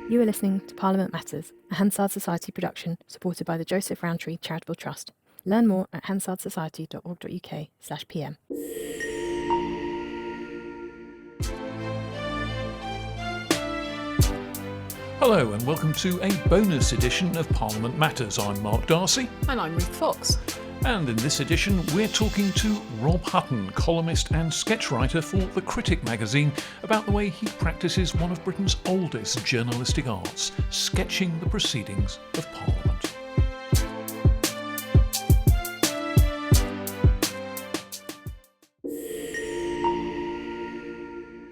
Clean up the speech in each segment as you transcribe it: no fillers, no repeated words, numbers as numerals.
You are listening to Parliament Matters, a Hansard Society production supported by the Joseph Rowntree Charitable Trust. Learn more at hansardsociety.org.uk/pm. Hello and welcome to a bonus edition of Parliament Matters. I'm Mark Darcy. And I'm Ruth Fox. And in this edition we're talking to Rob Hutton, columnist and sketchwriter for the Critic Magazine, about the way he practices one of Britain's oldest journalistic arts, sketching the proceedings of Parliament.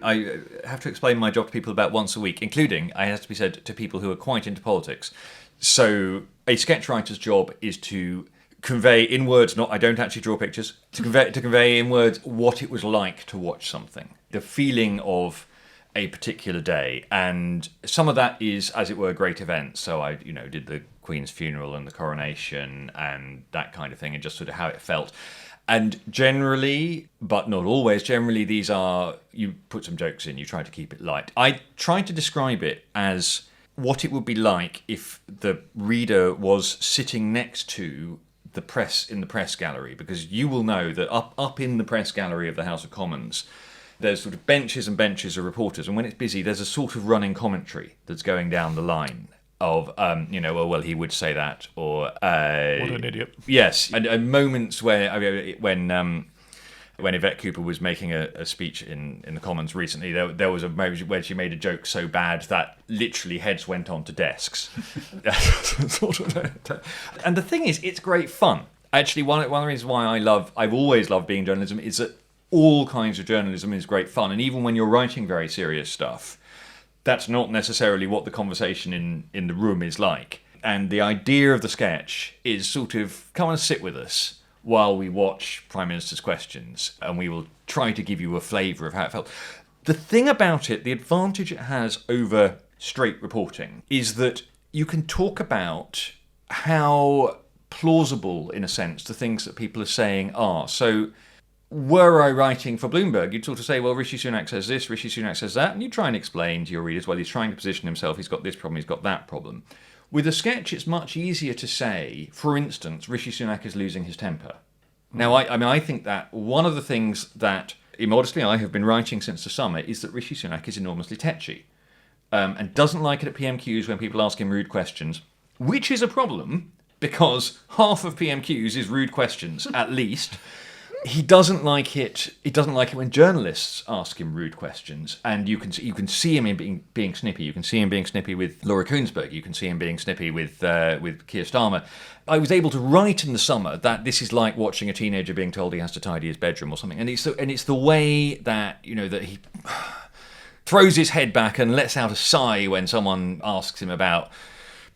I have to explain my job to people about once a week, including, I have to be said, to people who are quite into politics. So a sketchwriter's job is to convey in words, I don't actually draw pictures, to convey in words what it was like to watch something, the feeling of a particular day. And some of that is, as it were, great events. So I, did the Queen's funeral and the coronation and that kind of thing, and just sort of how it felt. And generally, but not always, generally these are, you put some jokes in, you try to keep it light. I try to describe it as what it would be like if the reader was sitting next to the press in the press gallery, because you will know that up in the press gallery of the House of Commons, there's sort of benches and benches of reporters, and when it's busy, there's a sort of running commentary that's going down the line of, well, he would say that, or... what an idiot. Yes, and moments where, when Yvette Cooper was making a speech in the Commons recently, there was a moment where she made a joke so bad that literally heads went onto desks. And the thing is, it's great fun. Actually, one of the reasons why I've always loved being in journalism is that all kinds of journalism is great fun. And even when you're writing very serious stuff, that's not necessarily what the conversation in the room is like. And the idea of the sketch is sort of, come and sit with us while we watch Prime Minister's Questions, and we will try to give you a flavour of how it felt. The thing about it, the advantage it has over straight reporting, is that you can talk about how plausible, in a sense, the things that people are saying are. So, were I writing for Bloomberg, you'd sort of say, well, Rishi Sunak says this, Rishi Sunak says that, and you try and explain to your readers, well, he's trying to position himself, he's got this problem, he's got that problem. With a sketch, it's much easier to say, for instance, Rishi Sunak is losing his temper. Now, I think that one of the things that, immodestly, I have been writing since the summer is that Rishi Sunak is enormously tetchy and doesn't like it at PMQs when people ask him rude questions, which is a problem because half of PMQs is rude questions, at least. He doesn't like it. He doesn't like it when journalists ask him rude questions, and you can see him in being snippy. You can see him being snippy with Laura Kuenssberg. You can see him being snippy with Keir Starmer. I was able to write in the summer that this is like watching a teenager being told he has to tidy his bedroom or something, and it's the way that that he throws his head back and lets out a sigh when someone asks him about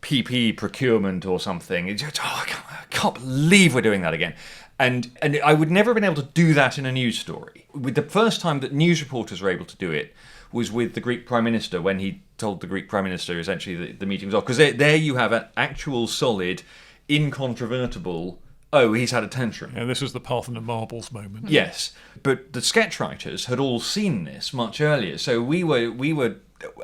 PP procurement or something. It's just, I can't believe we're doing that again. And I would never have been able to do that in a news story. With the first time that news reporters were able to do it was with the Greek Prime Minister, when he told the Greek Prime Minister essentially that the meeting was off. Because there you have an actual, solid, incontrovertible, he's had a tantrum. Yeah, this was the Parthenon Marbles moment. Yes, but the sketchwriters had all seen this much earlier. So we were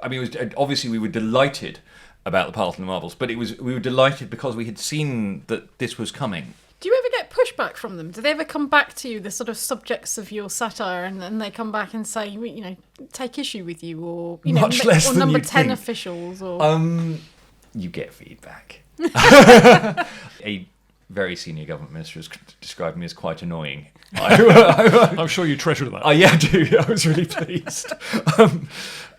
obviously we were delighted about the Parthenon Marbles, but we were delighted because we had seen that this was coming. Do you ever get pushback from them? Do they ever come back to you, the sort of subjects of your satire, and they come back and say, take issue with you, or much less or than number you'd 10 think. Officials, or you get feedback. A very senior government minister has described me as quite annoying. I'm sure you treasure that. Yeah, I do. I was really pleased.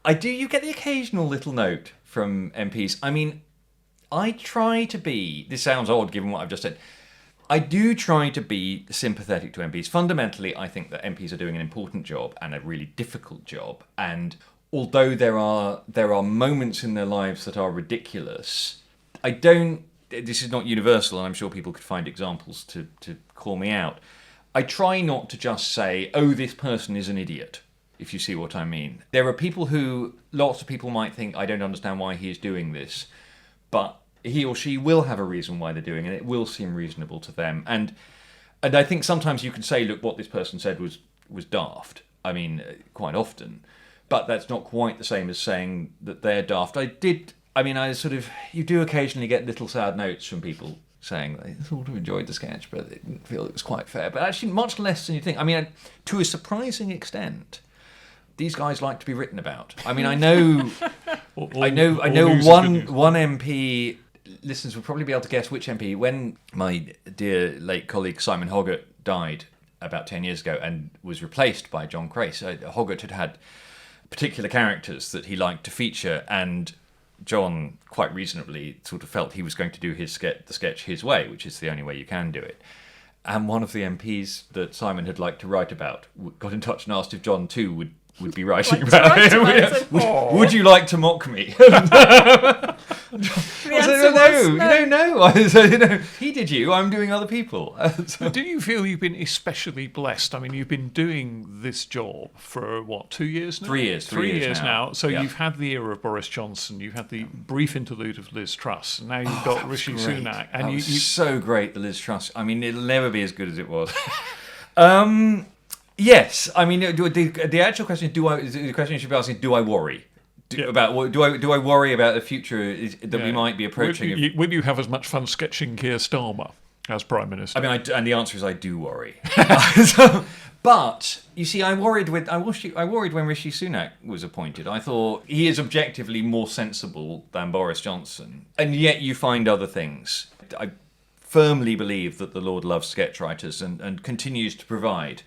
I do. You get the occasional little note from MPs. I mean, I try to be. This sounds odd given what I've just said. I do try to be sympathetic to MPs. Fundamentally, I think that MPs are doing an important job and a really difficult job. And although there are moments in their lives that are ridiculous, this is not universal, and I'm sure people could find examples to call me out. I try not to just say, this person is an idiot, if you see what I mean. There are people lots of people might think, I don't understand why he is doing this, but he or she will have a reason why they're doing it, and it will seem reasonable to them. And I think sometimes you can say, look, what this person said was daft. I mean, quite often. But that's not quite the same as saying that they're daft. I did I mean, you do occasionally get little sad notes from people saying they sort of enjoyed the sketch, but they didn't feel it was quite fair. But actually, much less than you think. I mean, to a surprising extent, these guys like to be written about. I mean, I know one MP. Listeners will probably be able to guess which MP. When my dear late colleague Simon Hoggart died about 10 years ago and was replaced by John Crace, Hoggart had particular characters that he liked to feature, and John quite reasonably sort of felt he was going to do the sketch his way, which is the only way you can do it. And one of the MPs that Simon had liked to write about got in touch and asked if John too would be writing about it. Would you like to mock me? No. I said, he did you. I'm doing other people. Do you feel you've been especially blessed? I mean, you've been doing this job for, 2 years now? 3 years. 3 years now. So yeah. You've had the era of Boris Johnson, you've had the brief interlude of Liz Truss, and now you've got Rishi Sunak. And that was so great, the Liz Truss. I mean, it'll never be as good as it was. Yes, I mean, the actual question the question you should be asking: do I worry? Do I worry about the future we might be approaching? Will you have as much fun sketching Keir Starmer as Prime Minister? I mean, and the answer is I do worry. But you see, I worried when Rishi Sunak was appointed. I thought he is objectively more sensible than Boris Johnson, and yet you find other things. I firmly believe that the Lord loves sketchwriters and continues to provide.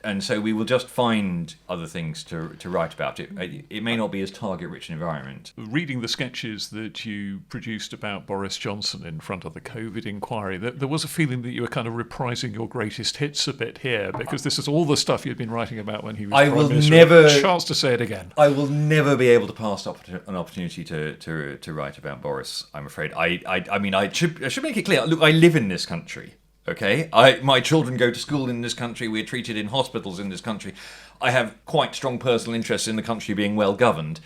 And so we will just find other things to write about. It may not be as target-rich an environment. Reading the sketches that you produced about Boris Johnson in front of the COVID inquiry, there was a feeling that you were kind of reprising your greatest hits a bit here, because this is all the stuff you'd been writing about when he was Prime Minister. Chance to say it again. I will never be able to pass up an opportunity to write about Boris, I'm afraid. I mean, I should make it clear. Look, I live in this country. Okay, my children go to school in this country. We're treated in hospitals in this country. I have quite strong personal interest in the country being well governed.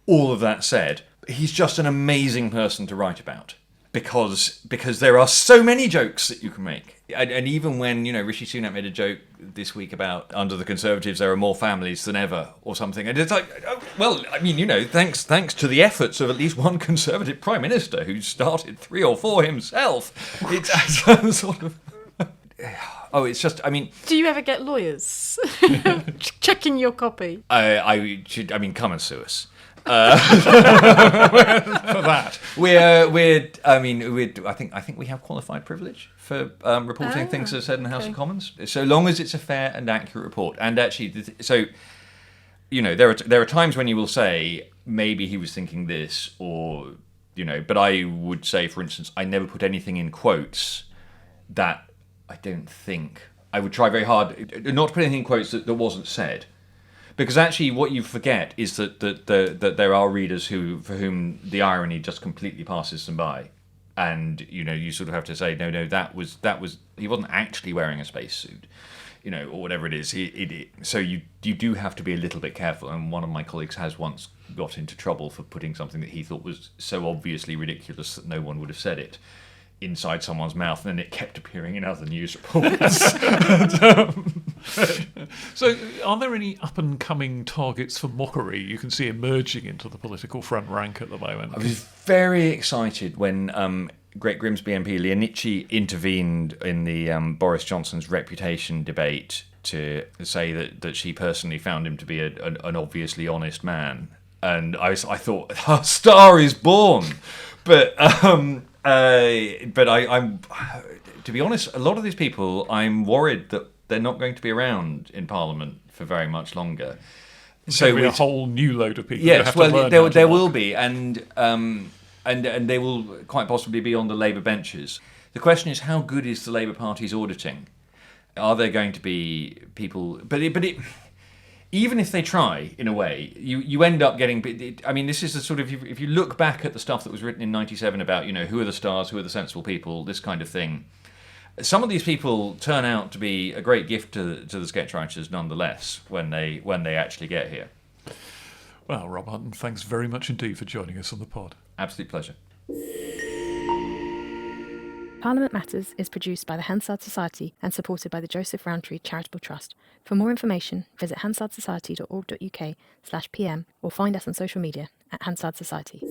All of that said, he's just an amazing person to write about because there are so many jokes that you can make. And even when Rishi Sunak made a joke this week about under the Conservatives there are more families than ever or something, and it's like, well, I mean, thanks to the efforts of at least one Conservative Prime Minister who started 3 or 4 himself. It's sort of. Oh, it's just, I mean... Do you ever get lawyers checking your copy? I come and sue us. For that. I think we have qualified privilege for reporting things that are said in the House of Commons, so long as it's a fair and accurate report. And actually, there are times when you will say, maybe he was thinking this, or, but I would say, for instance, I never put anything in quotes that I don't think. I would try very hard not to put anything in quotes that wasn't said. Because actually what you forget is that there are readers for whom the irony just completely passes them by. And, you sort of have to say, no, that was he wasn't actually wearing a spacesuit, or whatever it is. So you do have to be a little bit careful. And one of my colleagues has once got into trouble for putting something that he thought was so obviously ridiculous that no one would have said it inside someone's mouth, and then it kept appearing in other news reports. So are there any up-and-coming targets for mockery you can see emerging into the political front rank at the moment? I was very excited when Great Grimsby MP Leonici intervened in the Boris Johnson's reputation debate to say that she personally found him to be an obviously honest man. And I thought, a star is born! But I'm to be honest, a lot of these people, I'm worried that they're not going to be around in Parliament for very much longer. So a whole new load of people. Yes, well, there will be, and they will quite possibly be on the Labour benches. The question is, how good is the Labour Party's auditing? Are there going to be people? But even if they try, in a way, you end up getting... I mean, this is the sort of... If you look back at the stuff that was written in 97 about, who are the stars, who are the sensible people, this kind of thing, some of these people turn out to be a great gift to the sketchwriters nonetheless when they actually get here. Well, Rob Hutton, thanks very much indeed for joining us on the pod. Absolute pleasure. Parliament Matters is produced by the Hansard Society and supported by the Joseph Rowntree Charitable Trust. For more information, visit hansardsociety.org.uk/pm or find us on social media at Hansard Society.